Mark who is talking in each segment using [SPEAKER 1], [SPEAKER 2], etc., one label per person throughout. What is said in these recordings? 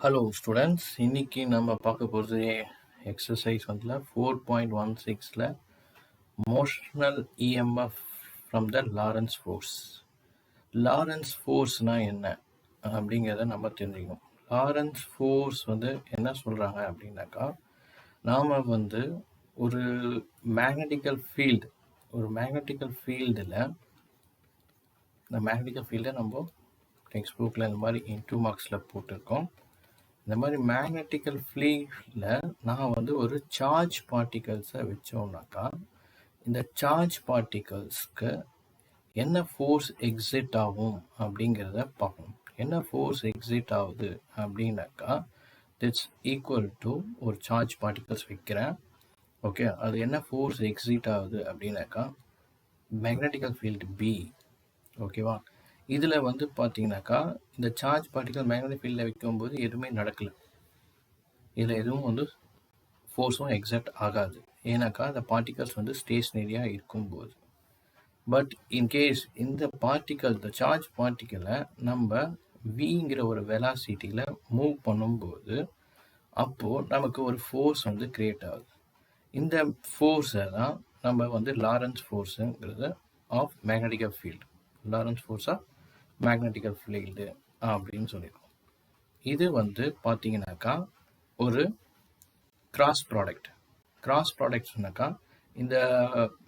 [SPEAKER 1] Hello students, இன்னைக்கு நம்ம பார்க்க போகிறது எக்ஸசைஸ் வந்து 4.16ல் motional EMF from the Lorentz force. Lorentz ஃபோர்ஸ்னால் என்ன அப்படிங்கிறத நம்ம தெரிஞ்சுக்கணும். லாரன்ஸ் ஃபோர்ஸ் வந்து என்ன சொல்கிறாங்க அப்படின்னாக்கா, நாம் வந்து ஒரு மேக்னட்டிக்கல் ஃபீல்டு இந்த மேக்னட்டிக்கல் ஃபீல்டை நம்ம டெக்ஸ்ட் புக்கில் இந்த மாதிரி இன்டூ மார்க்ஸில் போட்டிருக்கோம். இந்த மாதிரி மேக்னட்டிக்கல் ஃபீல்டில் நான் வந்து ஒரு சார்ஜ் பார்ட்டிகல்ஸை வச்சோம்னாக்கா, இந்த சார்ஜ் பார்ட்டிகல்ஸ்க்கு என்ன ஃபோர்ஸ் எக்ஸிட் ஆகும் அப்படிங்கிறத பார்க்கணும். என்ன ஃபோர்ஸ் எக்ஸிட் ஆகுது அப்படின்னாக்கா, இட்ஸ் ஈக்குவல் டு ஒரு சார்ஜ் பார்ட்டிகல்ஸ் வைக்கிறேன். ஓகே, அது என்ன ஃபோர்ஸ் எக்ஸிட் ஆகுது அப்படின்னாக்கா மேக்னட்டிக்கல் ஃபீல்டு பி. ஓகேவா, இதில் வந்து பார்த்தீங்கன்னாக்கா இந்த சார்ஜ் பார்ட்டிகல் மேக்னட்டிக் ஃபீல்டில் வைக்கும்போது எதுவுமே நடக்கலை. இதில் எதுவும் வந்து ஃபோர்ஸும் எக்ஸிட் ஆகாது. ஏன்னாக்கா அந்த பார்ட்டிகல்ஸ் வந்து ஸ்டேஷ்னரியாக இருக்கும்போது. பட் இன்கேஸ் இந்த சார்ஜ் பார்ட்டிக்கலை நம்ம விங்கிற ஒரு வெலாசிட்டியில் மூவ் பண்ணும்போது அப்போது நமக்கு ஒரு ஃபோர்ஸ் வந்து கிரியேட் ஆகுது. இந்த ஃபோர்ஸை தான் நம்ம வந்து லாரன்ஸ் ஃபோர்ஸுங்கிறது of magnetical field, Lorentz force of magnetical field அப்படின்னு சொல்லியிருக்கோம். இது வந்து பார்த்தீங்கன்னாக்கா ஒரு கிராஸ் ப்ராடக்ட் சொன்னாக்கா, இந்த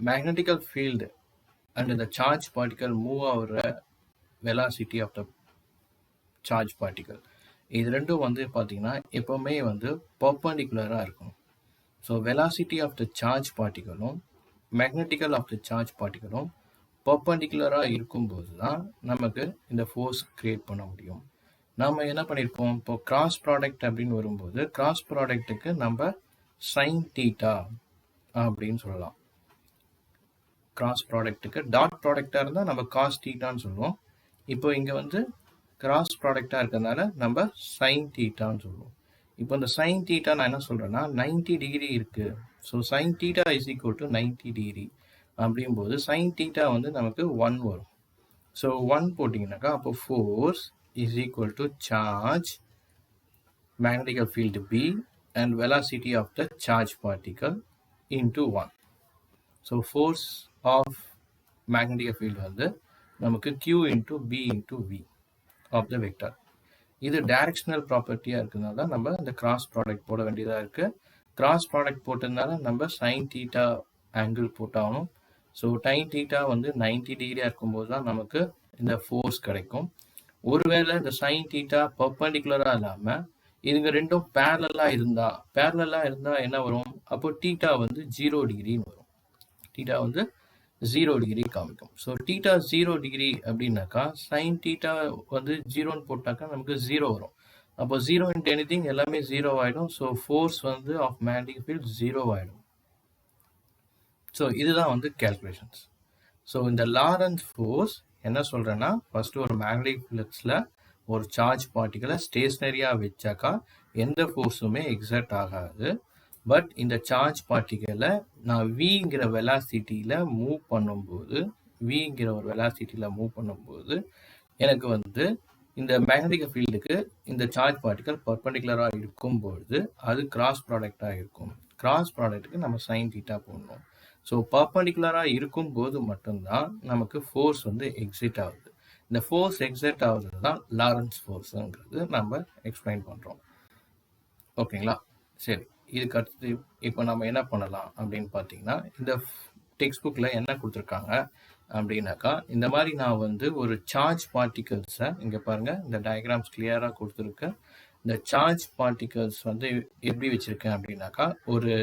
[SPEAKER 1] மேக்னட்டிக்கல் ஃபீல்டு அண்ட் இந்த சார்ஜ் பார்ட்டிக்கல் மூவ் ஆகிற velocity of the charge particle, இது ரெண்டும் வந்து பார்த்தீங்கன்னா எப்போவுமே வந்து பர்பண்டிகுலராக இருக்கும். So velocity of the charge பார்ட்டிக்கலும் மேக்னட்டிக்கல் ஆஃப் த சார்ஜ் பார்ட்டிக்கலும் பர்பண்டிகுலராக இருக்கும்போது தான் நமக்கு இந்த ஃபோர்ஸ் கிரியேட் பண்ண முடியும். நம்ம என்ன பண்ணியிருப்போம், இப்போ கிராஸ் ப்ராடக்ட் அப்படின்னு வரும்போது கிராஸ் ப்ராடக்ட்டுக்கு நம்ம சைன் தீட்டா அப்படின்னு சொல்லலாம். கிராஸ் ப்ராடக்ட்டுக்கு டாட் ப்ராடக்டாக இருந்தால் நம்ம காஸ் தீட்டான்னு சொல்லுவோம். இப்போ இங்கே வந்து கிராஸ் ப்ராடக்டாக இருக்கிறதுனால நம்ம சைன் தீட்டான்னு சொல்லுவோம். இப்போ இந்த சைன் தீட்டா நான் என்ன சொல்கிறேன்னா 90 டிகிரி இருக்குது. So sine theta is equal to 90 degree அப்படிங்கும்போது சைன் தீட்டா வந்து நமக்கு 1 வரும். ஸோ 1 போட்டிங்கனாக்கா அப்போ force is equal to charge magnetical field B and velocity of the charge particle into 1. So force of magnetic field வந்து நமக்கு Q into B into V of the vector. இது directional ப்ராப்பர்ட்டியாக இருக்கிறதுனால நம்ம இந்த கிராஸ் ப்ராடக்ட் போட வேண்டியதாக இருக்குது. Cross product போட்டதுனால நம்ம சைன் தீட்டா ஆங்கிள் போட்டாகணும். ஸோ டைன் தீட்டா வந்து 90 டிகிரியாக இருக்கும்போது தான் நமக்கு இந்த ஃபோர்ஸ் கிடைக்கும். ஒருவேளை இந்த சைன் தீட்டா பர்பண்டிகுலராக இல்லாமல் இதுங்க ரெண்டும் பேரலாக இருந்தால் என்ன வரும், அப்போ தீட்டா வந்து 0 டிகிரின்னு வரும். தீட்டா வந்து 0 டிகிரி காமிக்கும். ஸோ தீட்டா 0 டிகிரி அப்படின்னாக்கா சைன் தீட்டா வந்து 0ன்னு போட்டாக்கா நமக்கு 0 வரும். அப்போ 0 இன்ட்டு எனிதிங் எல்லாமே 0 ஆகிடும். ஸோ ஃபோர்ஸ் வந்து ஆஃப் மேக்னட்டிக் ஃபீல்ட் 0 ஆகிடும். ஸோ இதுதான் வந்து கேல்குலேஷன்ஸ். ஸோ இந்த லாரன்ஸ் ஃபோர்ஸ் என்ன சொல்கிறேன்னா, ஃபஸ்ட்டு ஒரு மேக்னட்டிக் ஃபீல்ட்ஸில் ஒரு சார்ஜ் பார்ட்டிக்கலை ஸ்டேஷ்னரியாக வச்சாக்கா எந்த ஃபோர்ஸுமே எக்ஸர்ட் ஆகாது. பட் இந்த சார்ஜ் பார்ட்டிக்கலை நான் விங்கிற வெலாசிட்டியில் மூவ் பண்ணும்போது எனக்கு வந்து இந்த மேக்னட்டிக் ஃபீல்டுக்கு இந்த சார்ஜ் பார்ட்டிக்கல் பர்பண்டிகுலராக இருக்கும்பொழுது அது கிராஸ் ப்ராடக்டாக இருக்கும். கிராஸ் ப்ராடக்ட்டுக்கு நம்ம சைன் தீட்டா போடணும். ஸோ பர்பண்டிகுலராக இருக்கும்போது மட்டும்தான் நமக்கு ஃபோர்ஸ் வந்து எக்ஸிட் ஆகுது. இந்த ஃபோர்ஸ் எக்ஸிட் ஆகுறது தான் லாரன்ஸ் ஃபோர்ஸுங்கிறது நம்ம எக்ஸ்பிளைன் பண்ணுறோம். ஓகேங்களா, சரி. இதுக்கு அடுத்து இப்போ நம்ம என்ன பண்ணலாம் அப்படின்னு பார்த்தீங்கன்னா, இந்த டெக்ஸ்ட் புக்கில் என்ன கொடுத்துருக்காங்க அப்படின்னாக்கா, இந்த மாதிரி நான் வந்து ஒரு சார்ஜ் பார்ட்டிகல்ஸை இங்கே பாருங்கள், இந்த டயக்ராம்ஸ் கிளியராக கொடுத்துருக்கேன். இந்த சார்ஜ் பார்ட்டிகல்ஸ் வந்து எப்படி வச்சுருக்கேன் அப்படின்னாக்கா, ஒரு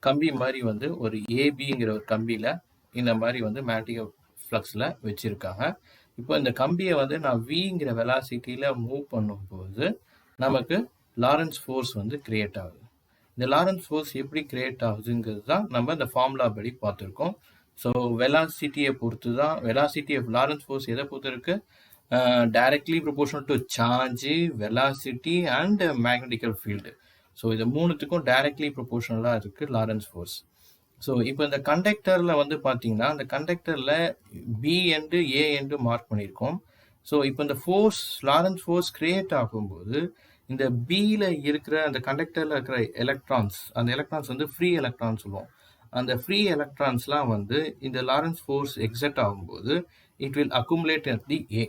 [SPEAKER 1] கம்பி மாதிரி வந்து ஒரு ஏபிங்கிற ஒரு கம்பியில் இந்த மாதிரி வந்து மேக்னட்டிக் ஃப்ளக்ஸில் வச்சுருக்காங்க. இப்போ இந்த கம்பியை வந்து நான் விங்கிற வெலாசிட்டியில் மூவ் பண்ணும்போது நமக்கு லாரன்ஸ் ஃபோர்ஸ் வந்து கிரியேட் ஆகுது. இந்த லாரன்ஸ் ஃபோர்ஸ் எப்படி கிரியேட் ஆகுதுங்கிறது தான் நம்ம இந்த ஃபார்முலா படி பார்த்துருக்கோம். ஸோ வெலாசிட்டியை பொறுத்து தான், வெலாசிட்டி ஆஃப் லாரன்ஸ் ஃபோர்ஸ் எதை பொறுத்து இருக்குது, directly proportional to charge, velocity and magnetical field. So இது மூணுத்துக்கும் டைரக்ட்லி ப்ரொபோர்ஷனலாக இருக்குது லாரன்ஸ் ஃபோர்ஸ். ஸோ இப்போ இந்த கண்டக்டரில் வந்து பார்த்தீங்கன்னா, அந்த கண்டக்டரில் பி எண்டு ஏ எண்டு மார்க் பண்ணியிருக்கோம். ஸோ இப்போ இந்த ஃபோர்ஸ் லாரன்ஸ் ஃபோர்ஸ் கிரியேட் ஆகும்போது இந்த பியில் இருக்கிற அந்த கண்டக்டரில் இருக்கிற எலக்ட்ரான்ஸ், அந்த எலக்ட்ரான்ஸ் வந்து ஃப்ரீ எலக்ட்ரான்ஸ் சொல்லுவோம். அந்த ஃப்ரீ எலக்ட்ரான்ஸ்லாம் வந்து இந்த லாரன்ஸ் ஃபோர்ஸ் எக்ஸட் ஆகும்போது it will accumulate at the A.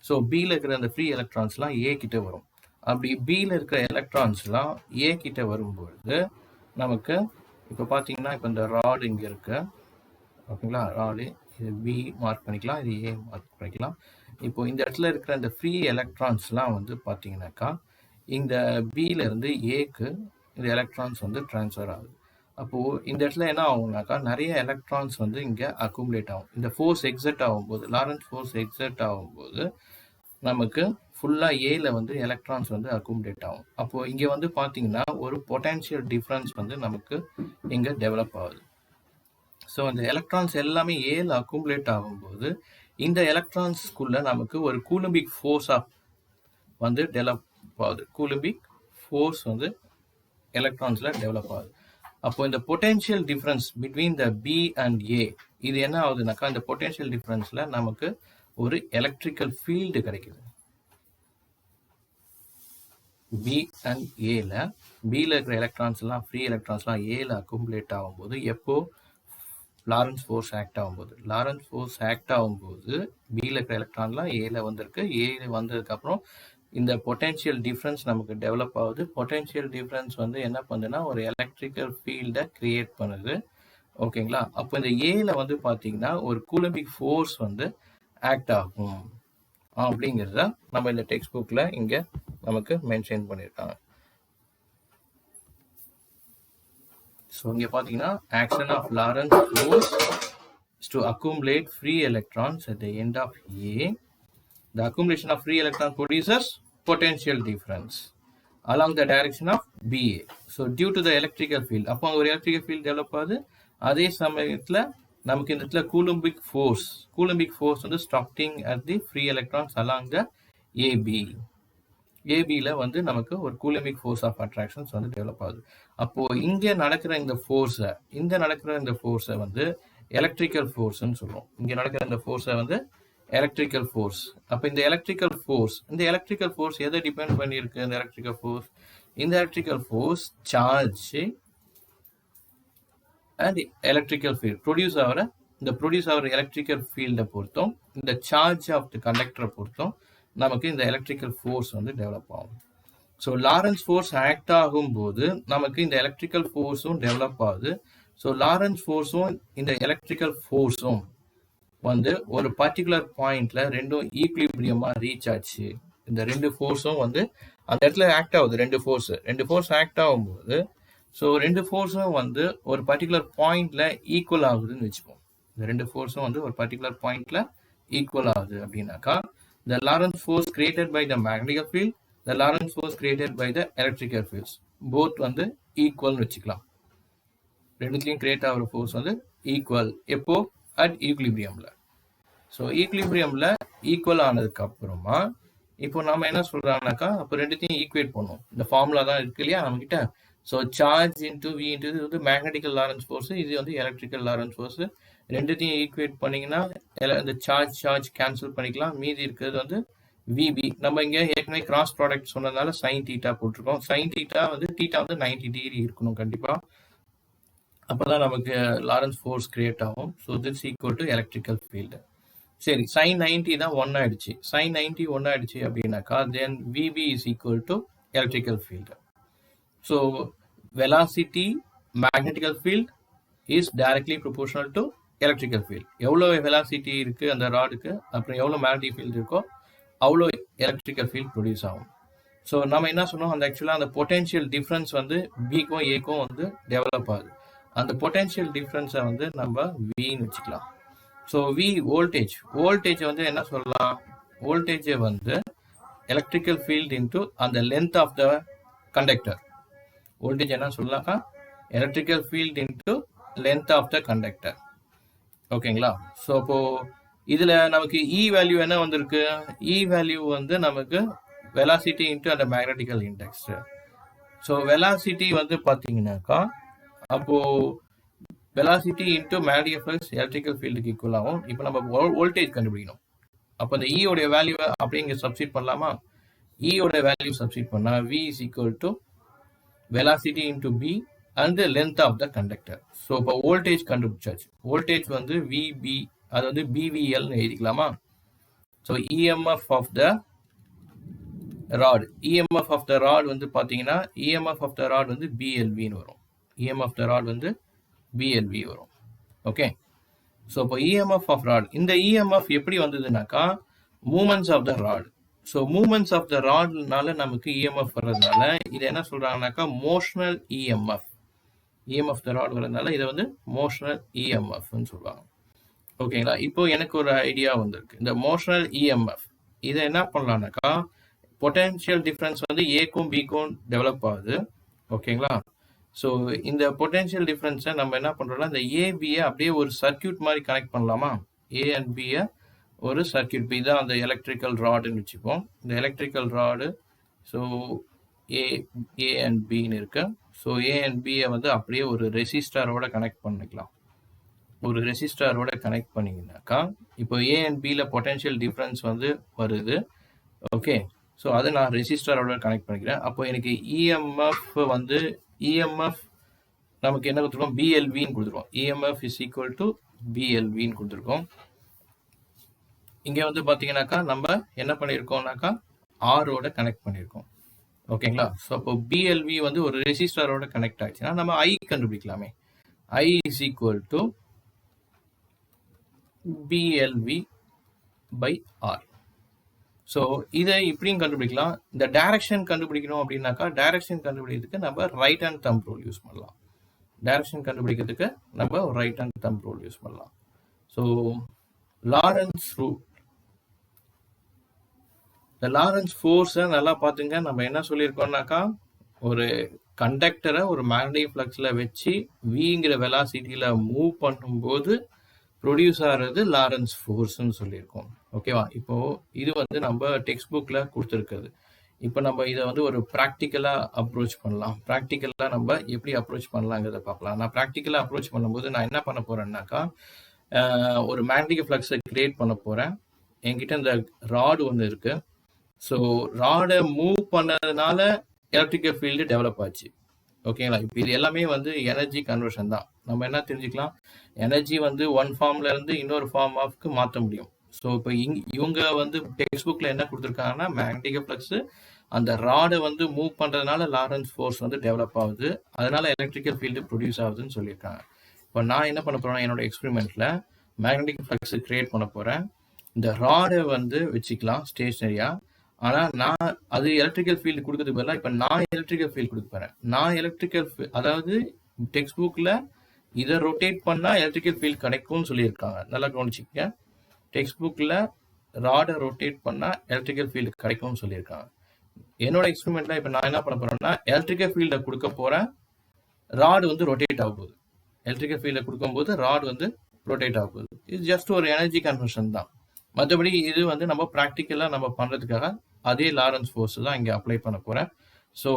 [SPEAKER 1] So பியில் இருக்கிற அந்த ஃப்ரீ எலக்ட்ரான்ஸ்லாம் ஏ கிட்ட வரும். அப்படி பியில் இருக்கிற எலக்ட்ரான்ஸ்லாம் ஏ கிட்ட வரும்பொழுது நமக்கு இப்போ பார்த்தீங்கன்னா இப்போ இந்த ராடு இங்கே இருக்கு, ஓகேங்களா? ராடு இது பி மார்க் பண்ணிக்கலாம், இது ஏ மார்க் பண்ணிக்கலாம். இப்போ இந்த இடத்துல இருக்கிற இந்த ஃப்ரீ எலக்ட்ரான்ஸ்லாம் வந்து பார்த்தீங்கன்னாக்கா இந்த பியிலேருந்து ஏக்கு இந்த எலக்ட்ரான்ஸ் வந்து ட்ரான்ஸ்ஃபர் ஆகுது. அப்போது இந்த இடத்துல என்ன ஆகும்னாக்கா நிறைய எலக்ட்ரான்ஸ் வந்து இங்கே அக்குமுலேட் ஆகும். இந்த ஃபோர்ஸ் எக்ஸட் ஆகும்போது, லாரன்ஸ் ஃபோர்ஸ் எக்ஸட் ஆகும்போது நமக்கு ஃபுல்லாக ஏல வந்து எலக்ட்ரான்ஸ் வந்து அக்குமுலேட் ஆகும். அப்போது இங்கே வந்து பார்த்தீங்கன்னா ஒரு பொட்டன்ஷியல் டிஃப்ரென்ஸ் வந்து நமக்கு இங்கே டெவலப் ஆகுது. ஸோ அந்த எலக்ட்ரான்ஸ் எல்லாமே ஏல அக்குமுலேட் ஆகும்போது இந்த எலக்ட்ரான்ஸ்குள்ளே நமக்கு ஒரு கூலம்பிக் ஃபோர்ஸாக வந்து டெவலப் ஆகுது. கூலம்பிக் ஃபோர்ஸ் வந்து எலக்ட்ரான்ஸில் டெவலப் ஆகுது. அப்போ இந்த potential difference between the B and A இது என்ன ஆகுதுனாக்கா இந்த பொட்டென்ஷியல் டிஃப்ரென்ஸில் நமக்கு ஒரு எலக்ட்ரிக்கல் ஃபீல்டு கிடைக்குது. பி அண்ட் ஏல பியில் இருக்கிற எலக்ட்ரான்ஸ்லாம் ஃப்ரீ எலக்ட்ரான்ஸ்லாம் ஏல அக்குமுலேட் ஆகும்போது எப்போ லாரன்ஸ் ஃபோர்ஸ் ஆக்ட் ஆகும்போது, லாரன்ஸ் ஃபோர்ஸ் ஆக்ட் ஆகும்போது பியில் இருக்கிற எலக்ட்ரான்லாம் ஏல வந்திருக்கு. ஏல வந்ததுக்கப்புறம் இந்த பொட்டென்ஷியல் டிஃப்ரென்ஸ் நமக்கு டெவலப் ஆகுது. பொட்டென்ஷியல் டிஃப்ரென்ஸ் வந்து என்ன பண்ணுதுன்னா ஒரு எலக்ட்ரிக்கல் ஃபீல்டை கிரியேட் பண்ணுது, ஓகேங்களா? அப்போ இந்த ஏல வந்து பார்த்தீங்கன்னா ஒரு கூலம்பிக் ஃபோர்ஸ் வந்து ஆக்ட் ஆகும் அப்படிங்கிறத நம்ம இந்த டெக்ஸ்ட் புக்கில் இங்கே நமக்கு மென்ஷன் பண்ணியிருக்காங்க. ஸோ இங்கே பார்த்தீங்கன்னா action of Lorentz force is to accumulate free electrons at the end of A. The accumulation of free electrons produces potential difference along the direction of BA. So due to the electrical field, அப்போ ஒரு electrical field develop ஆகுது. அதே சமயத்தில் நமக்கு இந்த இடத்துல coulombic force வந்து stopping at the free electrons along the ஏபியில் வந்து நமக்கு ஒரு கூலம்பிக் ஃபோர்ஸ் ஆஃப் அட்ராக்ஷன்ஸ் வந்து டெவலப் ஆகுது. அப்போது இங்கே நடக்கிற இந்த ஃபோர்ஸை வந்து எலக்ட்ரிக்கல் ஃபோர்ஸ்ன்னு சொல்லுவோம். இங்கே நடக்கிற இந்த ஃபோர்ஸை வந்து எலக்ட்ரிக்கல் ஃபோர்ஸ். அப்போ இந்த எலக்ட்ரிக்கல் ஃபோர்ஸ் எதை டிபெண்ட் பண்ணியிருக்கு? இந்த electrical force charge and electrical field produce ஆகிற எலக்ட்ரிக்கல் ஃபீல்டை பொறுத்தும் இந்த சார்ஜ் ஆஃப் தி கண்டக்டரை பொறுத்தும் நமக்கு இந்த எலக்ட்ரிக்கல் ஃபோர்ஸ் வந்து டெவலப் ஆகும். ஸோ லாரன்ஸ் ஃபோர்ஸ் ஆக்ட் ஆகும்போது நமக்கு இந்த எலக்ட்ரிக்கல் ஃபோர்ஸும் டெவலப் ஆகுது. ஸோ லாரன்ஸ் ஃபோர்ஸும் இந்த எலக்ட்ரிக்கல் ஃபோர்ஸும் வந்து ஒரு பர்டிகுலர் பாயிண்ட்ல ரெண்டும் ஈக்லிபிரியமாக ரீச் ஆச்சு. இந்த ரெண்டு ஃபோர்ஸும் வந்து அந்த இடத்துல ஆக்ட் ஆகுது. ரெண்டு ஃபோர்ஸ் ஆக்ட் ஆகும்போது ஸோ ரெண்டு ஃபோர்ஸும் வந்து ஒரு பர்டிகுலர் பாயிண்ட்ல ஈக்குவல் ஆகுதுன்னு வச்சுப்போம். இந்த ரெண்டு ஃபோர்ஸும் வந்து ஒரு பர்டிகுலர் பாயிண்ட்ல ஈக்குவல் ஆகுது அப்படின்னாக்கா the Lorentz force created by the magnetic field, the Lorentz force created by the electrical fields, both வந்து ஈக்குவல் வச்சுக்கலாம். ரெண்டுத்துலையும் கிரியேட் ஆகிற ஃபோர்ஸ் வந்து ஈக்குவல். எப்போ? அட் ஈக்லிபிரியமில். ஸோ ஈக்லிபிரியமில் ஈக்குவல் ஆனதுக்கு அப்புறமா இப்போ நம்ம என்ன சொல்கிறாங்கனாக்கா அப்போ ரெண்டுத்தையும் ஈக்குவேட் பண்ணுவோம். இந்த ஃபார்முலா தான் இருக்கு இல்லையா நம்மக்கிட்ட. So charge into V into இது வந்து மேக்னெட்டிக்கல் லாரன்ஸ் ஃபோர்ஸ், இது வந்து எலக்ட்ரிக்கல் லாரன்ஸ் ஃபோர்ஸ். ரெண்டுத்தையும் ஈக்குவேட் பண்ணிங்கன்னா இந்த சார்ஜ் கேன்சல் பண்ணிக்கலாம். மீதி இருக்கிறது வந்து விபி. நம்ம இங்கே ஏற்கனவே கிராஸ் ப்ராடக்ட் சொன்னதுனால சைன் தீட்டா போட்டிருக்கோம். சைன் தீட்டா வந்து 90 டிகிரி இருக்கணும் கண்டிப்பாக. அப்போ தான் நமக்கு லாரன்ஸ் ஃபோர்ஸ் கிரியேட் ஆகும். So this equal to electrical field. சரி, சைன் 90 தான் 1 ஆயிடுச்சு. சைன் 90 1 ஆயிடுச்சு அப்படின்னாக்கா then VB is equal to electrical field. So velocity magnetical field is directly proportional to electrical field. எவ்வளோ வெலாசிட்டி இருக்குது அந்த ராடுக்கு, அப்புறம் எவ்வளோ மேக்னெட்டிக் ஃபீல்டு இருக்கோ அவ்வளோ எலக்ட்ரிக்கல் ஃபீல்ட் ப்ரொடியூஸ் ஆகும். ஸோ நம்ம என்ன சொன்னோம், அந்த ஆக்சுவலாக அந்த பொட்டென்ஷியல் டிஃப்ரென்ஸ் வந்து பிக்கும் ஏக்கும் வந்து டெவலப் ஆகுது. அந்த பொட்டென்ஷியல் டிஃப்ரென்ஸை வந்து நம்ம வின்னு வச்சுக்கலாம். ஸோ வி வோல்டேஜ் வந்து என்ன சொல்லலாம், வோல்டேஜை வந்து எலக்ட்ரிக்கல் ஃபீல்ட் இன்டூ அந்த length of the conductor. Voltage என்ன சொல்லலாம்க்கா, electrical field into length of the conductor. ஓகேங்களா? ஸோ அப்போ இதில் நமக்கு இ வேல்யூ என்ன வந்திருக்கு, இ வேல்யூ வந்து நமக்கு வெலாசிட்டி இன்டூ அந்த மேக்னெட்டிக்கல் இண்டெக்ஸ். ஸோ வெலாசிட்டி வந்து பார்த்தீங்கன்னாக்கா அப்போது velocity into magnetic flux electrical ஃபீல்டுக்கு ஈக்குவல் ஆகும். இப்போ நம்ம வோல்டேஜ் கண்டுபிடிக்கணும். அப்போ இந்த E உடைய வேல்யூ அப்படியே இங்கே சப்ஸ்டிட் பண்ணலாமா? E உடைய வேல்யூ சப்ஸ்டிட் பண்ணா V is equal to velocity into B and the length of the conductor. So இப்போ வோல்டேஜ் கண்டுபிடிச்சாச்சு. வோல்டேஜ் வந்து VB, அது வந்து BVL எழுதிக்கலாமா? So EMF of the rod, EMF of the rod வந்து பார்த்தீங்கன்னா EMF of the rod வந்து BLVன்னு வரும். EMF of the rod வந்து BLV வரும். ஓகே, ஸோ இப்போ EMF of rod, இந்த EMF எப்படி வந்ததுனாக்கா moments of the rod. So moments of the ராட்னால நமக்கு EMF வர்றதுனால இதை என்ன சொல்றாங்கனாக்கா motional EMF. EMF the rod வர்றதுனால இதை வந்து மோஷனல் EMFன்னு சொல்லுவாங்க. ஓகேங்களா, இப்போ எனக்கு ஒரு ஐடியா வந்திருக்கு. இந்த மோஷனல் EMF இதை என்ன பண்ணலாம்னாக்கா பொட்டென்ஷியல் டிஃப்ரென்ஸ் வந்து ஏக்கும் பிக்கும் டெவலப் ஆகுது. ஓகேங்களா, ஸோ இந்த பொட்டென்ஷியல் டிஃப்ரென்ஸை நம்ம என்ன பண்ணுறோம்னா இந்த ஏபியை அப்படியே ஒரு சர்க்கியூட் மாதிரி கனெக்ட் பண்ணலாமா? ஏ அண்ட் பியை ஒரு சர்க்கியூட், பி தான் அந்த எலக்ட்ரிக்கல் ராடுன்னு வச்சுப்போம். இந்த electrical rod so A and பின்னு இருக்கு. ஸோ ஏ அண்ட் பியை வந்து அப்படியே ஒரு ரெசிஸ்டாரோட கனெக்ட் பண்ணிக்கலாம். ஒரு ரெசிஸ்டாரோட கனெக்ட் பண்ணிங்கனாக்கா இப்போ ஏ அண்ட் பியில் பொட்டென்ஷியல் டிஃப்ரென்ஸ் வந்து வருது. ஓகே, ஸோ அதை நான் ரெசிஸ்டாரோட கனெக்ட் பண்ணிக்கிறேன். அப்போ எனக்கு இஎம்எஃப் வந்து இஎம்எஃப் நமக்கு என்ன கொடுத்துருக்கோம்? பிஎல்வின்னு கொடுத்துருக்கோம். இஎம்எஃப் இஸ் ஈக்குவல் டு பிஎல்வின்னு கொடுத்துருக்கோம். இங்கே வந்து பார்த்தீங்கன்னாக்கா நம்ம என்ன பண்ணியிருக்கோம்னாக்கா ஆரோட கனெக்ட் பண்ணியிருக்கோம். ஓகேங்களா, ஸோ அப்போ பிஎல்வி வந்து ஒரு ரெசிஸ்டாரோட கனெக்ட் ஆச்சுன்னா நம்ம ஐ கண்டுபிடிக்கலாமே. I is equal to BLV by R. So இதை இப்படியும் கண்டுபிடிக்கலாம். இந்த டைரக்ஷன் கண்டுபிடிக்கணும் அப்படின்னாக்கா டைரக்ஷன் கண்டுபிடிக்கிறதுக்கு நம்ம right hand thumb rule use பண்ணலாம். டைரக்ஷன் கண்டுபிடிக்கிறதுக்கு நம்ம right hand thumb rule use பண்ணலாம். ஸோ லாரன்ஸ் ரூல், இந்த லாரன்ஸ் ஃபோர்ஸை நல்லா பார்த்துங்க. நம்ம என்ன சொல்லியிருக்கோம்னாக்கா ஒரு கண்டக்டரை ஒரு மேக்னெட்டிக் ஃப்ளக்ஸில் வச்சு விங்கிற வெலாசிட்டியில் மூவ் பண்ணும்போது ப்ரொடியூஸ் ஆகிறது லாரன்ஸ் ஃபோர்ஸ்ன்னு சொல்லியிருக்கோம். ஓகேவா, இப்போது இது வந்து நம்ம டெக்ஸ்ட் புக்கில் கொடுத்துருக்குறது. இப்போ நம்ம இதை வந்து ஒரு ப்ராக்டிக்கலாக அப்ரோச் பண்ணலாம். ப்ராக்டிக்கலாக நம்ம எப்படி அப்ரோச் பண்ணலாங்கிறத பார்க்கலாம். நான் ப்ராக்டிக்கலாக அப்ரோச் பண்ணும்போது நான் என்ன பண்ண போகிறேன்னாக்கா ஒரு மேக்னெட்டிக் ஃப்ளக்ஸை கிரியேட் பண்ண போகிறேன். என்கிட்ட இந்த ராடு ஒன்று இருக்குது. ஸோ ராடை மூவ் பண்ணதுனால எலக்ட்ரிக்கல் ஃபீல்டு டெவலப் ஆச்சு. ஓகேங்களா, இப்போ இது எல்லாமே வந்து எனர்ஜி கன்வர்ஷன் தான். நம்ம என்ன தெரிஞ்சுக்கலாம், எனர்ஜி வந்து ஒன் ஃபார்ம்ல இருந்து இன்னொரு ஃபார்ம் ஆஃப்க்கு மாற்ற முடியும். ஸோ இப்போ இவங்க வந்து டெக்ஸ்ட் புக்கில் என்ன கொடுத்துருக்காங்கன்னா மேக்னெட்டிக் ஃப்ளக்ஸ் அந்த ராடை வந்து மூவ் பண்ணுறதுனால லாரன்ஸ் ஃபோர்ஸ் வந்து டெவலப் ஆகுது, அதனால எலக்ட்ரிக்கல் ஃபீல்டு ப்ரொடியூஸ் ஆகுதுன்னு சொல்லியிருக்காங்க. இப்போ நான் என்ன பண்ண போகிறேன், என்னோட எக்ஸ்பெரிமெண்ட்டில் மேக்னெட்டிக் ஃப்ளக்ஸ் கிரியேட் பண்ண போகிறேன். இந்த ராடை வந்து வச்சுக்கலாம் ஸ்டேஷனரியாக. ஆனால் நான் அது எலக்ட்ரிக்கல் ஃபீல்டு கொடுக்கறதுக்கு பதிலாக இப்போ நான் எலக்ட்ரிக்கல் ஃபீல்டு கொடுக்க போகிறேன். நான் எலக்ட்ரிக்கல் அதாவது டெக்ஸ்ட் புக்கில் இதை ரொட்டேட் பண்ணால் எலக்ட்ரிக்கல் ஃபீல்டு கிடைக்கும்னு சொல்லியிருக்காங்க. நல்லா கவனிச்சிக்க, டெக்ஸ்ட் புக்கில் ராடை ரொட்டேட் பண்ணால் எலக்ட்ரிக்கல் ஃபீல்டு கிடைக்கும்னு சொல்லியிருக்காங்க. என்னோட எக்ஸ்பெரிமெண்ட்டில் இப்போ நான் என்ன பண்ண போகிறேன்னா எலக்ட்ரிக்கல் ஃபீல்டை கொடுக்க போகிறேன், ராடு வந்து ரொட்டேட் ஆக போகுது. எலக்ட்ரிக்கல் ஃபீல்டை கொடுக்கும்போது ராடு வந்து ரொட்டேட் ஆக போகுது. இது ஜஸ்ட் ஒரு எனர்ஜி கன்வர்ஷன் தான். மற்றபடி இது வந்து நம்ம ப்ராக்டிக்கலாக நம்ம பண்ணுறதுக்காக அதே லாரன்ஸ் ஃபோர்ஸ் தான் இங்கே அப்ளை பண்ண போகிறேன். ஸோ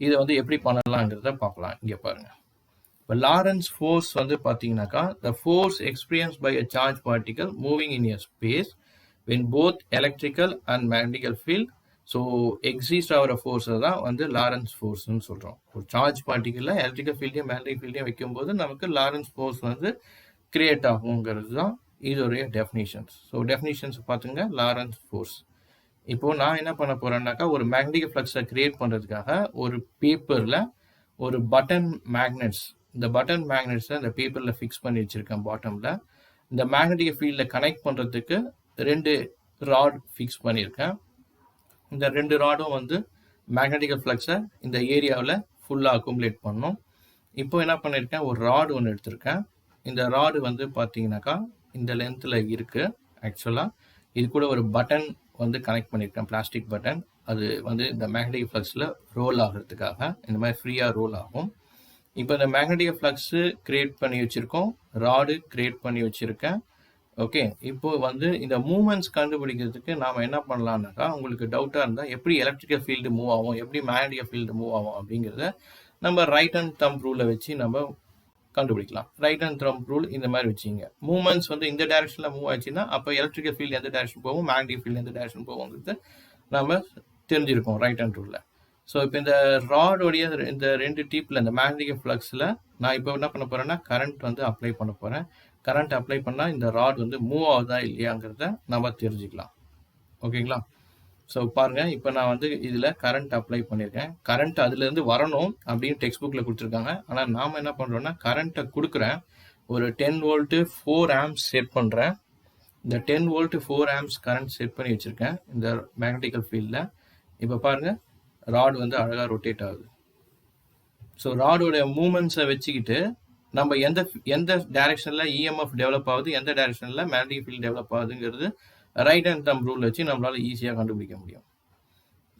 [SPEAKER 1] இதை வந்து எப்படி பண்ணலாங்கிறத பார்க்கலாம். இங்கே பாருங்கள், இப்போ லாரன்ஸ் ஃபோர்ஸ் வந்து பார்த்தீங்கன்னாக்கா the force experience by a charge particle moving in a space when both electrical and magnetical field so exist ஆகிற ஃபோர்ஸை தான் வந்து லாரன்ஸ் ஃபோர்ஸ்ன்னு சொல்கிறோம். ஒரு சார்ஜ் பார்ட்டிக்கலில் எலக்ட்ரிக்கல் ஃபீல்டையும் மேக்னெட்டிக் ஃபீல்டையும் வைக்கும்போது நமக்கு லாரன்ஸ் ஃபோர்ஸ் வந்து கிரியேட் ஆகுங்கிறது தான் இதோடைய டெஃபினிஷன்ஸ். ஸோ டெஃபினிஷன்ஸ் பார்த்துங்க, லாரன்ஸ் ஃபோர்ஸ். இப்போது நான் என்ன பண்ண போகிறேன்னாக்கா ஒரு மேக்னெட்டிக் ஃப்ளக்ஸை கிரியேட் பண்ணுறதுக்காக ஒரு பேப்பரில் ஒரு பட்டன் மேக்னெட்ஸ், இந்த பட்டன் மேக்னெட்ஸை இந்த பேப்பரில் ஃபிக்ஸ் பண்ணி வச்சுருக்கேன் பாட்டமில். இந்த மேக்னெட்டிக் ஃபீல்டை கனெக்ட் பண்ணுறதுக்கு 2 ராட் ஃபிக்ஸ் பண்ணியிருக்கேன். இந்த 2 ராடும் வந்து மேக்னெட்டிக் ஃப்ளக்ஸை இந்த ஏரியாவில் ஃபுல்லாக அக்குமுலேட் பண்ணணும். இப்போ என்ன பண்ணியிருக்கேன், ஒரு ராடு ஒன்று எடுத்திருக்கேன். இந்த ராடு வந்து பார்த்தீங்கன்னாக்கா இந்த லென்த்தில் இருக்குது. ஆக்சுவலாக இது கூட ஒரு பட்டன் வந்து கனெக்ட் பண்ணியிருக்கேன், பிளாஸ்டிக் பட்டன். அது வந்து இந்த மேக்னெட்டிக் ஃப்ளக்ஸில் ரோல் ஆகிறதுக்காக இந்த மாதிரி ஃப்ரீயாக ரோல் ஆகும். இப்போ இந்த மேக்னெட்டிக் ஃப்ளக்ஸு கிரியேட் பண்ணி வச்சுருக்கோம், ராடு கிரியேட் பண்ணி வச்சுருக்கேன். ஓகே, இப்போ வந்து இந்த மூமெண்ட்ஸ் கண்டுபிடிக்கிறதுக்கு நாம் என்ன பண்ணலான்னாக்கா உங்களுக்கு டவுட்டாக இருந்தால் எப்படி எலக்ட்ரிக்கல் ஃபீல்டு மூவ் ஆகும், எப்படி மேக்னெட்டிக் ஃபீல்டு மூவ் ஆகும் அப்படிங்கிறத நம்ம ரைட் ஹேண்ட் தம்ப் ரூலை வச்சு நம்ம கண்டுபிடிக்கலாம். ரைட் அண்ட் த்ரம் ரூல் இந்த மாதிரி வச்சுங்க. மூவ்மெண்ட்ஸ் வந்து இந்த டைரக்ஷனில் மூவ் ஆச்சுன்னா அப்போ எலக்ட்ரிக்கல் ஃபீல்டு எந்த டைரக்ஷன் போகும், மேக்னெட்டிக் ஃபீல்டு எந்த டைரக்ஷன் போகுங்கிறது நம்ம தெரிஞ்சிருக்கோம் ரைட் அண்ட் ரூலில். ஸோ இப்போ இந்த ராடோடைய இந்த 2 டீப்பில் இந்த மேக்னெட்டிக் ஃப்ளக்ஸில் நான் இப்போ என்ன பண்ண போகிறேன்னா கரண்ட் வந்து அப்ளை பண்ண போகிறேன். கரண்ட் அப்ளை பண்ணால் இந்த ராட் வந்து மூவ் ஆகுதா இல்லையாங்கிறத நம்ம தெரிஞ்சுக்கலாம். ஓகேங்களா? ஸோ பாருங்கள், இப்போ நான் வந்து இதில் கரண்ட் அப்ளை பண்ணியிருக்கேன். கரண்ட் அதுலேருந்து வரணும் அப்படின்னு டெக்ஸ்ட் புக்கில் கொடுத்துருக்காங்க. ஆனால் நாம் என்ன பண்ணுறோன்னா கரண்ட்டை கொடுக்குறேன். ஒரு 10 வோல்ட்டு 4 ஆம்ப்ஸ் செட் பண்ணுறேன். இந்த 10 வோல்ட்டு 4 ஆம்ப்ஸ் கரண்ட் செட் பண்ணி வச்சுருக்கேன் இந்த மேக்னெட்டிக்கல் ஃபீல்டில். இப்போ பாருங்கள், ராட் வந்து அழகாக ரொட்டேட் ஆகுது. ஸோ ராடோடைய மூமெண்ட்ஸை வச்சுக்கிட்டு நம்ம எந்த டைரக்ஷனில் இஎம்எஃப் டெவலப் ஆகுது, எந்த டைரக்ஷனில் மேக்னெட்டிக் ஃபீல்டு டெவலப் ஆகுதுங்கிறது ரைட் அண்ட் தம் ரூல் வச்சு நம்மளால ஈஸியாக கண்டுபிடிக்க முடியும்.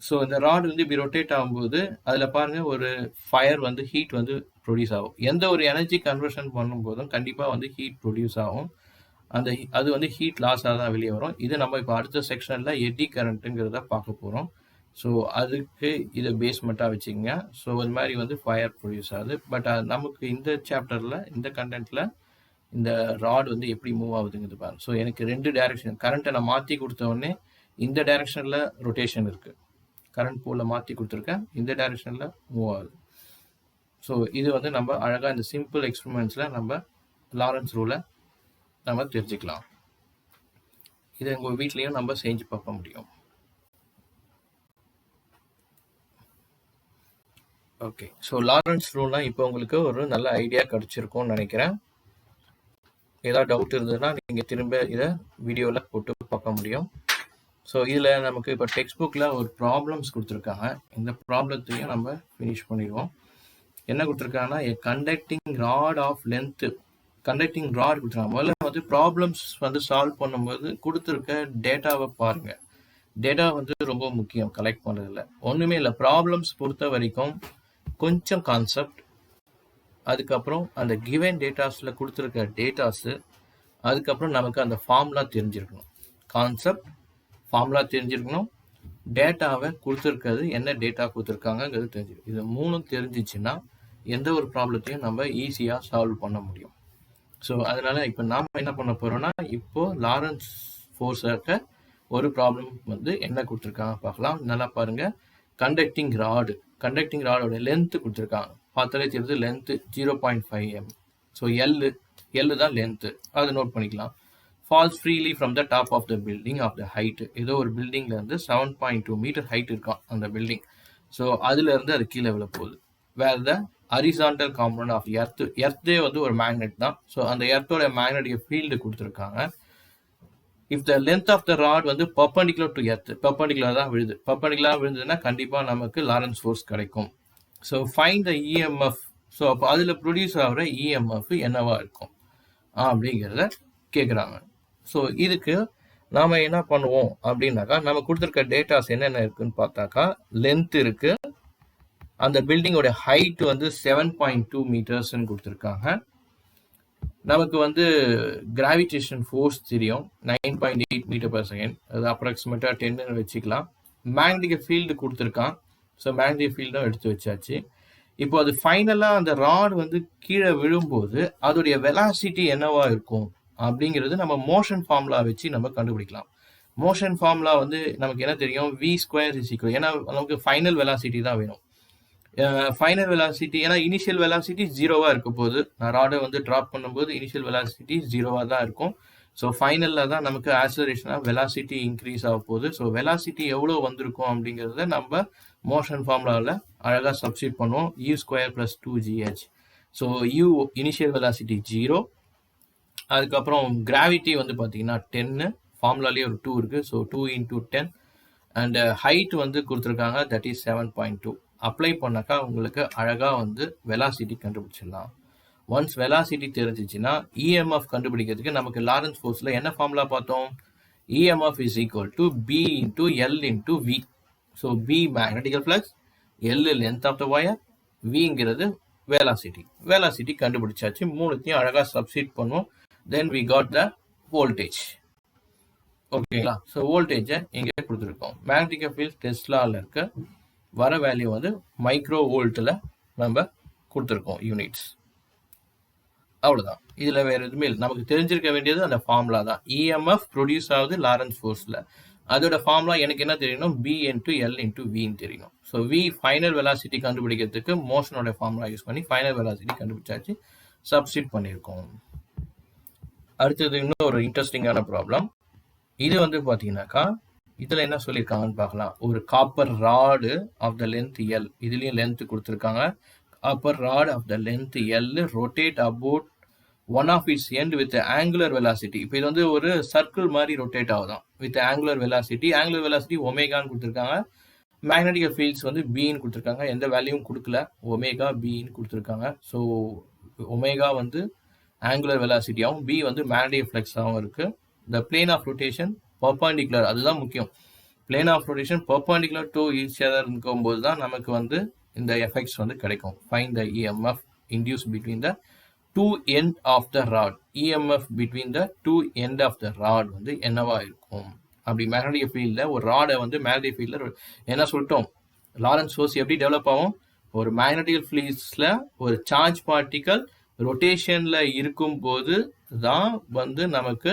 [SPEAKER 1] ஸோ இந்த ராட் வந்து இப்படி ரொட்டேட் ஆகும்போது அதில் பாருங்கள் ஒரு ஃபயர் வந்து ஹீட் வந்து ப்ரொடியூஸ் ஆகும். எந்த ஒரு எனர்ஜி கன்வர்ஷன் பண்ணும்போதும் கண்டிப்பாக வந்து ஹீட் ப்ரொடியூஸ் ஆகும். அது வந்து ஹீட் லாஸாக தான் வெளியே வரும். இது நம்ம இப்போ அடுத்த செக்ஷனில் எட்டி கரண்ட்டுங்கிறத பார்க்க போகிறோம். ஸோ அதுக்கு இதை பேஸ்மெண்ட்டாக வச்சுக்கோங்க. ஸோ இது மாதிரி வந்து ஃபயர் ப்ரொடியூஸ் ஆகுது. பட் நமக்கு இந்த சாப்டரில் இந்த கண்டென்ட்டில் இந்த ராட் வந்து எப்படி மூவ் ஆகுதுங்கிறது பாருங்க. ஸோ எனக்கு 2 டைரக்ஷன் கரண்ட்டை நான் மாற்றி கொடுத்த உடனே இந்த டைரக்ஷனில் ரொட்டேஷன் இருக்குது. கரண்ட் போலில் மாற்றி கொடுத்துருக்கேன், இந்த டைரக்ஷனில் மூவ் ஆகுது. ஸோ இது வந்து நம்ம அழகாக இந்த சிம்பிள் எக்ஸ்பெரிமெண்ட்ஸில் நம்ம லாரன்ஸ் ரூலை நம்ம தெரிஞ்சுக்கலாம். இதை உங்கள் வீட்லேயும் நம்ம செஞ்சு பார்க்க முடியும். ஓகே, ஸோ லாரன்ஸ் ரூல்னால் இப்போ உங்களுக்கு ஒரு நல்ல ஐடியா கிடச்சிருக்கும்னு நினைக்கிறேன். ஏதாவது டவுட் இருந்ததுன்னா நீங்கள் திரும்ப இதை வீடியோவில் போட்டு பார்க்க முடியும். ஸோ இதில் நமக்கு இப்போ டெக்ஸ்ட் புக்கில் ஒரு ப்ராப்ளம்ஸ் கொடுத்துருக்காங்க. இந்த ப்ராப்ளத்தையும் நம்ம ஃபினிஷ் பண்ணிடுவோம். என்ன கொடுத்துருக்காங்கன்னா conducting rod of length, conducting rod கொடுத்துருக்காங்க. முதல்ல வந்து ப்ராப்ளம்ஸ் வந்து சால்வ் பண்ணும்போது கொடுத்துருக்க டேட்டாவை பாருங்கள். டேட்டா வந்து ரொம்ப முக்கியம் கலெக்ட் பண்ணுறதில்ல. ஒன்றுமே இல்லை, ப்ராப்ளம்ஸ் பொறுத்த வரைக்கும் கொஞ்சம் கான்செப்ட், அதுக்கப்புறம் அந்த கிவன் டேட்டாஸில் கொடுத்துருக்க டேட்டாஸு, அதுக்கப்புறம் நமக்கு அந்த ஃபார்முலா தெரிஞ்சிருக்கணும். கான்செப்ட், ஃபார்முலா தெரிஞ்சிருக்கணும், டேட்டாவை கொடுத்துருக்கிறது என்ன டேட்டா கொடுத்துருக்காங்கிறது தெரிஞ்சிருக்கும். இது 3 தெரிஞ்சிச்சுன்னா எந்த ஒரு ப்ராப்ளத்தையும் நம்ம ஈஸியாக சால்வ் பண்ண முடியும். ஸோ அதனால் இப்போ நாம் என்ன பண்ண போகிறோம்னா இப்போது லாரன்ஸ் ஃபோர்ஸாக ஒரு ப்ராப்ளம் வந்து என்ன கொடுத்துருக்காங்க பார்க்கலாம். நல்லா பாருங்கள். கண்டக்டிங் ராடோட லென்த்து கொடுத்துருக்காங்க. பார்த்தாலே தெரியுது லென்த்து 0.5 m. ஸோ எல்லு தான் லென்த்து, அதை நோட் பண்ணிக்கலாம். Falls freely from the top of the building of the height. ஏதோ ஒரு பில்டிங்லேருந்து 7.2 மீட்டர் ஹைட் இருக்கான் அந்த பில்டிங். ஸோ அதுலேருந்து அது கீழே விழ போகுது. வேறு த ஹரிசாண்டல் காம்பனன்ட் ஆஃப் எர்த்தே வந்து ஒரு மேக்னெட் தான். ஸோ அந்த எர்த்தோட மேக்னெட்டிக் ஃபீல்டு கொடுத்துருக்காங்க. If the length of the rod வந்து பர்பண்டிகுலர் டு எர்த், பர்பண்டிகுலர் தான் விழுது. பர்பண்டிகுலர் விழுந்ததுன்னா கண்டிப்பாக நமக்கு லாரன்ஸ் ஃபோர்ஸ் கிடைக்கும். So find the EMF. So அப்போ அதில் ப்ரொடியூஸ் ஆகிற இஎம்எஃப் என்னவா இருக்கும் அப்படிங்கிறத கேட்குறாங்க. ஸோ இதுக்கு நாம் என்ன பண்ணுவோம் அப்படின்னாக்கா, நம்ம கொடுத்துருக்க டேட்டாஸ் என்னென்ன இருக்குன்னு பார்த்தாக்கா, லென்த் இருக்குது, அந்த பில்டிங்கோட ஹைட் வந்து 7.2 மீட்டர்ஸ்ன்னு கொடுத்துருக்காங்க. நமக்கு வந்து கிராவிடேஷன் ஃபோர்ஸ் தெரியும் 9.8 மீட்டர் பர் செகண்ட், அது அப்ராக்சிமேட்டாக 10ன்னு வச்சுக்கலாம். மேக்னெட்டிக் ஃபீல்டு கொடுத்துருக்கான். ஸோ மேக்னெட்டிக் ஃபீல்டும் எடுத்து வச்சாச்சு. இப்போ அது ஃபைனலாக அந்த ராட் வந்து கீழே விழும்போது அதோடைய வெலாசிட்டி என்னவா இருக்கும் அப்படிங்கிறது நம்ம மோஷன் ஃபார்முலா வச்சு நம்ம கண்டுபிடிக்கலாம். மோஷன் ஃபார்முலா வந்து நமக்கு என்ன தெரியும், v², ஏன்னா நமக்கு ஃபைனல் வெலாசிட்டி தான் வேணும். ஃபைனல் வெலாசிட்டி, ஏன்னா இனிஷியல் வெலாசிட்டி 0வாக இருக்க போது, நான் ராடை வந்து ட்ராப் பண்ணும்போது இனிஷியல் வெலாசிட்டி 0வாக தான் இருக்கும். ஸோ ஃபைனலில் தான் நமக்கு ஆக்சலரேஷனாக வெலாசிட்டி இன்க்ரீஸ் ஆக போகுது. ஸோ வெலாசிட்டி எவ்வளோ வந்திருக்கும் அப்படிங்கிறத நம்ம மோஷன் ஃபார்முலாவில் அழகாக சப்ஸ்டிட் பண்ணுவோம். u² + 2gh. So u initial velocity 0, அதுக்கப்புறம் கிராவிட்டி வந்து பார்த்தீங்கன்னா 10, ஃபார்முலாலேயே ஒரு 2 இருக்குது. ஸோ 2 × 10, அண்ட் ஹைட் வந்து கொடுத்துருக்காங்க, தட் இஸ் 7.2. அப்ளை பண்ணாக்கா உங்களுக்கு அழகாக வந்து வெலாசிட்டி கண்டுபிடிச்சிடலாம். ஒன்ஸ் வெலாசிட்டி தெரிஞ்சிச்சுன்னா இஎம்எஃப் கண்டுபிடிக்கிறதுக்கு நமக்கு லாரன்ஸ் ஃபோர்ஸில் என்ன ஃபார்முலா பார்த்தோம், EMF is equal to B into L into V. So B magnetical flux, L length of the wire, விங்கிறது வெலாசிட்டி கண்டுபிடிச்சாச்சு. 3த்தையும் அழகாக சப்ஸ்டிட் பண்ணுவோம். Then we got the voltage. ஓகேங்களா? ஸோ வோல்டேஜை இங்கே கொடுத்துருக்கோம். மேக்னெட்டிக் ஃபீல்ட் டெஸ்லாவில் இருக்க வர வேல்யூ வந்து மைக்ரோ வோல்ட்டில் நம்ம கொடுத்துருக்கோம் யூனிட்ஸ். அவ்வளோதான். இதில் வேறு எதுவுமே இல்லை. நமக்கு தெரிஞ்சிருக்க வேண்டியது அந்த ஃபார்முலா தான். இஎம்எஃப் ப்ரொடியூஸ் ஆகுது லாரன்ஸ் ஃபோர்ஸில். அதோட ஃபார்முலா எனக்கு என்ன தெரியணும்? பி இன்ட்டு எல் இன்ட்டு வின்னு தெரியணும். ஸோ வி ஃபைனல் வெலாசிட்டி கண்டுபிடிக்கிறதுக்கு மோஷனோட ஃபார்முலா யூஸ் பண்ணி ஃபைனல் வெலாசிட்டி கண்டுபிடிச்சாச்சு, சப்ஸ்டிட் பண்ணியிருக்கோம். அடுத்தது இன்னும் ஒரு இன்ட்ரெஸ்டிங்கான ப்ராப்ளம். இது வந்து பார்த்தீங்கன்னாக்கா இதில் என்ன சொல்லியிருக்காங்கன்னு பார்க்கலாம். ஒரு copper rod of the length L, இதுலேயும் லென்த் கொடுத்துருக்காங்க. Copper rod of the length L rotate about one of its end with angular velocity. இப்போ இது வந்து ஒரு சர்க்கிள் மாதிரி ரொட்டேட் ஆகுதான் with angular velocity. Angular velocity ஒமேகான்னு கொடுத்துருக்காங்க. மேக்னெட்டிக் ஃபீல்ட்ஸ் வந்து பின்னு கொடுத்துருக்காங்க. எந்த வேல்யூவும் கொடுக்கல, ஒமேகா பின்னு கொடுத்துருக்காங்க. ஸோ ஒமேகா வந்து ஆங்குலர் வெலாசிட்டியாகவும் பி வந்து மேக்னெட்டிக் ஃப்ளக்ஸாகவும் இருக்குது. The plane of rotation perpendicular, அதுதான் முக்கியம். Plane of rotation perpendicular to each other இருக்கும்போது தான் நமக்கு வந்து இந்த எஃபெக்ட்ஸ் வந்து கிடைக்கும். Find the EMF induce between the two end of the rod. EMF between the two end of the rod வந்து என்னவா இருக்கும்? அப்படி மேக்னெட்டிக் ஃபீல்டில் ஒரு ராடை வந்து மேக்னெட்டிக் ஃபீல்டில் என்ன சொல்லிட்டோம்? லாரன்ஸ் ஃபோர்ஸ் எப்படி டெவலப் ஆகும்? ஒரு மேக்னெட்டிக் ஃபீல்ட்ஸில் ஒரு சார்ஜ் பார்ட்டிக்கல் ரொட்டேஷனில் இருக்கும்போது தான் வந்து நமக்கு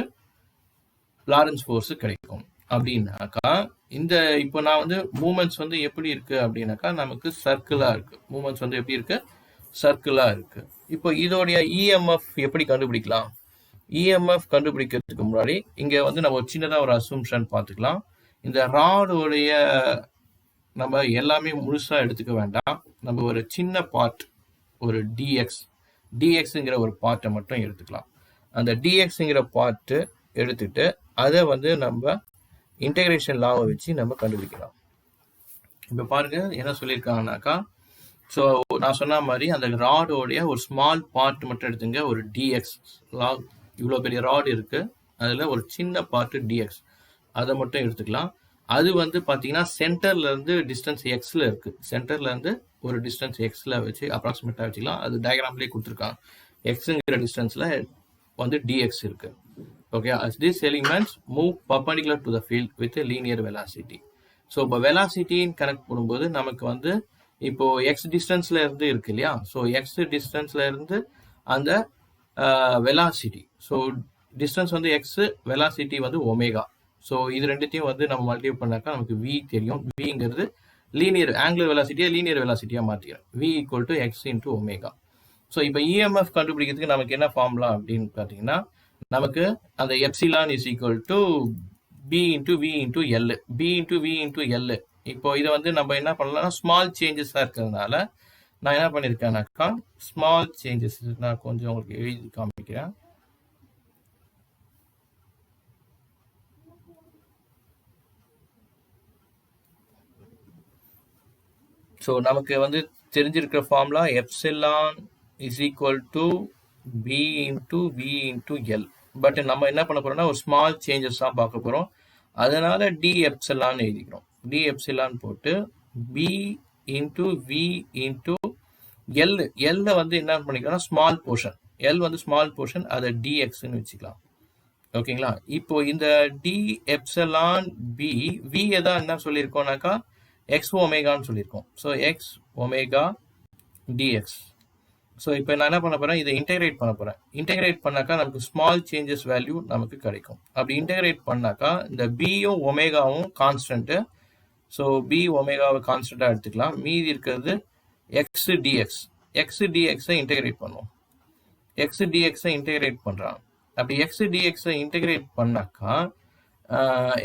[SPEAKER 1] லாரன்ஸ் ஃபோர்ஸ் கிடைக்கும். அப்படின்னாக்கா இந்த இப்போ நான் வந்து மூமெண்ட்ஸ் வந்து எப்படி இருக்கு அப்படின்னாக்கா நமக்கு சர்க்கிளாக இருக்கு. மூமெண்ட்ஸ் வந்து எப்படி இருக்கு? சர்க்கிளாக இருக்கு. இப்போ இதோடைய இஎம்எஃப் எப்படி கண்டுபிடிக்கலாம்? இஎம்எஃப் கண்டுபிடிக்கிறதுக்கு முன்னாடி இங்கே வந்து நம்ம சின்னதாக ஒரு அசம்ஷன் பார்த்துக்கலாம். இந்த ராடோடைய நம்ம எல்லாமே முழுசாக எடுத்துக்க வேண்டாம். நம்ம ஒரு சின்ன பார்ட், ஒரு டிஎக்ஸுங்கிற ஒரு பார்ட்டை மட்டும் எடுத்துக்கலாம். அந்த டிஎக்ஸுங்கிற பார்ட்டு எடுத்துட்டு அதை வந்து நம்ம இன்டெகிரேஷன் லாவை வச்சு நம்ம கண்டுபிடிக்கலாம். இப்போ பாருங்க என்ன சொல்லியிருக்காங்கனாக்கா, ஸோ நான் சொன்ன மாதிரி அந்த ராடோடைய ஒரு ஸ்மால் பார்ட் மட்டும் எடுத்துங்க. ஒரு டிஎக்ஸ் லாக், இவ்வளோ பெரிய ராடு இருக்குது, அதில் ஒரு சின்ன பார்ட்டு டிஎக்ஸ், அதை மட்டும் எடுத்துக்கலாம். அது வந்து பார்த்தீங்கன்னா சென்டர்லேருந்து டிஸ்டன்ஸ் எக்ஸில் இருக்குது. சென்டர்லேருந்து ஒரு டிஸ்டன்ஸ் எக்ஸில் வச்சு அப்ராக்சிமேட்டாக வச்சுக்கலாம். அது டயக்ராம்லேயே கொடுத்துருக்காங்க. எக்ஸுங்கிற டிஸ்டன்ஸில் வந்து டிஎக்ஸ் இருக்குது. Okay, as these elements move perpendicular to the field with a linear velocity. So இப்போ velocity கனெக்ட் பண்ணும்போது நமக்கு வந்து இப்போ x டிஸ்டன்ஸ்ல இருந்து இருக்கு இல்லையா? ஸோ x டிஸ்டன்ஸ்ல இருந்து அந்த வெலாசிட்டி, ஸோ டிஸ்டன்ஸ் வந்து x, வெலாசிட்டி வந்து ஒமேகா. ஸோ இது ரெண்டுத்தையும் வந்து நம்ம மல்டிப்ளை பண்ணாக்கா நமக்கு v தெரியும். vங்கிறது லீனியர் ஆங்குலர் வெலாசிட்டியை லீனியர் வெலாசிட்டியாக மாற்றிக்கிறோம். v equal to X into omega. So இப்போ இஎம்எஃப் கண்டுபிடிக்கிறதுக்கு நமக்கு என்ன ஃபார்முலா அப்படின்னு பார்த்தீங்கன்னா, நமக்கு அந்த epsilon is equal to B into V into L. B into V into L. இப்போ இதை வந்து நம்ம என்ன பண்ணலாம்னா ஸ்மால் சேஞ்சஸாக இருக்கிறதுனால நான் என்ன பண்ணியிருக்கேன்னாக்கா, ஸ்மால் சேஞ்சஸ் நான் கொஞ்சம் உங்களுக்கு எழுதி காமிக்கிறேன். ஸோ நமக்கு வந்து தெரிஞ்சிருக்கிற formula epsilon is equal to B into V into L. But நம்ம என்ன பண்ண போறோம்னா ஒரு ஸ்மால் சேஞ்சஸ் தான் பார்க்க போகிறோம். அதனால டி எப்சிலான் எழுதிக்கிறோம். டி எப்சிலான் போட்டு B into V into L. எல்ல வந்து என்ன பண்ணிக்கலாம், ஸ்மால் போர்ஷன். எல் வந்து ஸ்மால் போர்ஷன், அதை டிஎக்ஸ்ன்னு வச்சுக்கலாம். ஓகேங்களா? இப்போ இந்த டி எப்சிலான் பி, வி எதான் என்ன சொல்லியிருக்கோம்னாக்கா எக்ஸ் ஒமேகான்னு சொல்லியிருக்கோம். So X omega DX. So இப்போ நான் என்ன பண்ண போகிறேன், இதை இன்டெகிரேட் பண்ண போகிறேன். இன்டெகிரேட் பண்ணாக்கா நமக்கு ஸ்மால் சேஞ்சஸ் வேல்யூ நமக்கு கிடைக்கும். அப்படி இன்டெகிரேட் பண்ணாக்கா இந்த பியும் ஒமேகாவும் கான்ஸ்டன்ட்டு. ஸோ பி ஒமேகாவை கான்ஸ்டண்ட்டாக எடுத்துக்கலாம். மீதி இருக்கிறது எக்ஸ் டிஎக்ஸ். எக்ஸ் டிஎக்ஸை இன்டெகிரேட் பண்ணுவோம். எக்ஸ் டிஎக்ஸை இன்டெகிரேட் பண்ணுறான். அப்படி எக்ஸ் டிஎக்ஸை இன்டெகிரேட் பண்ணாக்கா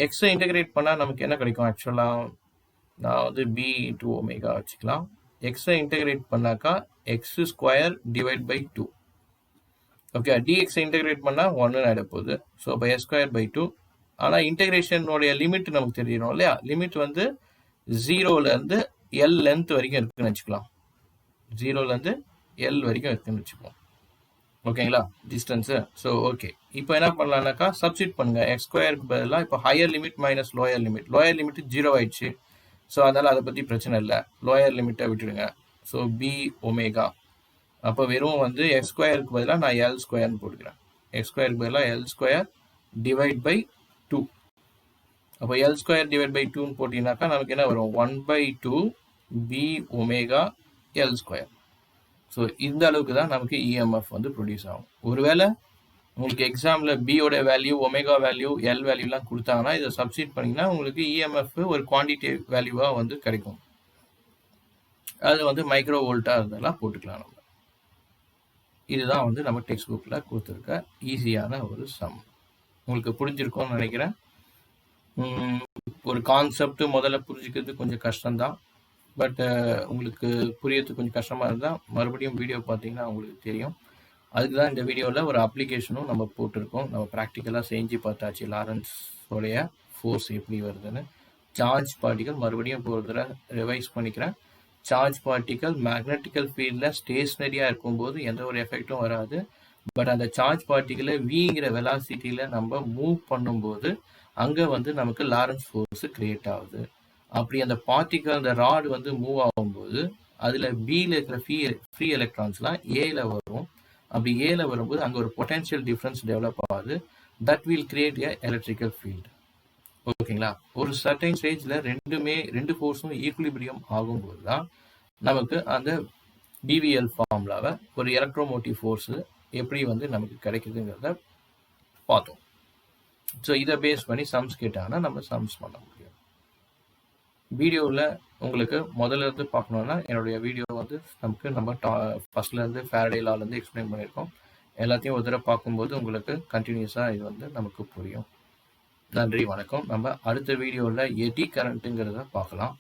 [SPEAKER 1] எக்ஸை இன்டெகிரேட் பண்ணால் நமக்கு என்ன கிடைக்கும்? ஆக்சுவலாக நான் வந்து பி இன்ட்டு ஒமேகா வச்சுக்கலாம். எக்ஸை இன்டெகிரேட் பண்ணாக்கா X square divide by 2. Okay, டிஎக்ஸை இன்டெகிரேட் பண்ணால் 1 ஆகிட போகுது. ஸோ இப்போ எஸ் ஸ்கொயர் பை 2. ஆனால் இன்டெகிரேஷனுடைய லிமிட் நமக்கு தெரியணும் இல்லையா? லிமிட் வந்து 0லேருந்து எல் லென்த் வரைக்கும் இருக்குன்னு வச்சுக்கலாம். 0லேருந்து எல் வரைக்கும் இருக்குன்னு வச்சுப்போம். ஓகேங்களா டிஸ்டன்ஸு? ஸோ ஓகே, இப்போ என்ன பண்ணலான்னாக்கா சப்ஸ்டிட் பண்ணுங்க. எக்ஸ் ஸ்கொயருக்கு பதிலாக இப்போ higher limit minus lower limit. Lower limit 0 ஆயிடுச்சு. ஸோ அதனால் அதை பற்றி பிரச்சனை இல்லை, லோயர் லிமிட்டை விட்டுடுங்க. So B omega. அப்போ வெறும் வந்து எக்ஸ் ஸ்கொயருக்கு பதிலாக நான் எல் ஸ்கொயர்னு போட்டுக்கிறேன். எக்ஸ் ஸ்கொயருக்கு பதிலாக எல் ஸ்கொயர் டிவைட் பை 2. அப்போ எல் ஸ்கொயர் டிவைட் பை 2ன்னு போட்டிங்கனாக்கா நமக்கு என்ன வரும்? 1/2 B omega L square. So இந்த அளவுக்கு தான் நமக்கு இஎம்எஃப் வந்து ப்ரொடியூஸ் ஆகும். ஒருவேளை உங்களுக்கு எக்ஸாமில் பியோட வேல்யூ, ஒமேகா வேல்யூ, எல் வேல்யூலாம் கொடுத்தாங்கன்னா இதை சப்ஸ்டிட் பண்ணிங்கன்னா உங்களுக்கு இஎம்எஃப் ஒரு குவான்டிட்டி வேல்யூவாக வந்து கிடைக்கும். அது வந்து மைக்ரோ வோல்ட்டாக இருந்தெல்லாம் போட்டுக்கலாம் நம்ம. இதுதான் வந்து நம்ம டெக்ஸ்ட் புக்கில் கொடுத்துருக்க ஈஸியான ஒரு சம். உங்களுக்கு புரிஞ்சிருக்கும்னு நினைக்கிறேன். ஒரு கான்செப்ட் முதல்ல புரிஞ்சுக்கிறது கொஞ்சம் கஷ்டம்தான். பட் உங்களுக்கு புரியறது கொஞ்சம் கஷ்டமாக இருந்தால் மறுபடியும் வீடியோ பார்த்தீங்கன்னா உங்களுக்கு தெரியும். அதுக்கு தான் இந்த வீடியோவில் ஒரு அப்ளிகேஷனும் நம்ம போட்டிருக்கோம். நம்ம ப்ராக்டிக்கலாக செஞ்சு பார்த்தாச்சு லாரன்ஸோடைய ஃபோர்ஸ் எப்படி வருதுன்னு. சார்ஜ் பார்ட்டிகல் மறுபடியும் இப்போ ஒரு தடவை ரிவைஸ் பண்ணிக்கிறேன். சார்ஜ் பார்ட்டிகல் மேக்னட்டிக்கல் ஃபீல்டில் ஸ்டேஷ்னரியாக இருக்கும்போது எந்த ஒரு எஃபெக்டும் வராது. பட் அந்த சார்ஜ் பார்ட்டிகளை விங்கிற வெலாசிட்டியில் நம்ம மூவ் பண்ணும்போது அங்கே வந்து நமக்கு லாரன்ஸ் ஃபோர்ஸ் கிரியேட் ஆகுது. அப்படி அந்த பார்ட்டிகல் அந்த ராடு வந்து மூவ் ஆகும்போது அதில் பியில் இருக்கிற ஃப்ரீ எலக்ட்ரான்ஸ்லாம் ஏல வரும். அப்படி ஏல வரும்போது அங்கே ஒரு பொட்டென்ஷியல் டிஃப்ரென்ஸ் டெவலப் ஆகுது. That will create a electrical field. ஓகேங்களா? ஒரு சர்டைன் ஸ்டேஜில் ரெண்டு ஃபோர்ஸும் ஈக்குலிபிரியம் ஆகும்போது தான் நமக்கு அந்த பிவிஎல் ஃபார்முலாவை ஒரு எலக்ட்ரோமோட்டிவ் ஃபோர்ஸு எப்படி வந்து நமக்கு கிடைக்குதுங்கிறத பார்த்தோம். ஸோ இதை பேஸ் பண்ணி சம்ஸ் கேட்டாங்கன்னா நம்ம சம்ஸ் பண்ண முடியும். வீடியோவில் உங்களுக்கு முதல்ல இருந்து பார்க்கணுன்னா என்னுடைய வீடியோ வந்து நம்ம ஃபர்ஸ்ட்லேருந்து ஃபேரடே லாலேருந்து எக்ஸ்பிளைன் பண்ணியிருக்கோம். எல்லாத்தையும் ஒரு தடவை பார்க்கும்போது உங்களுக்கு கண்டினியூஸாக இது வந்து நமக்கு புரியும். நன்றி, வணக்கம். நம்ம அடுத்த வீடியோவில் எடி கரண்ட்டுங்கிறத பார்க்கலாம்.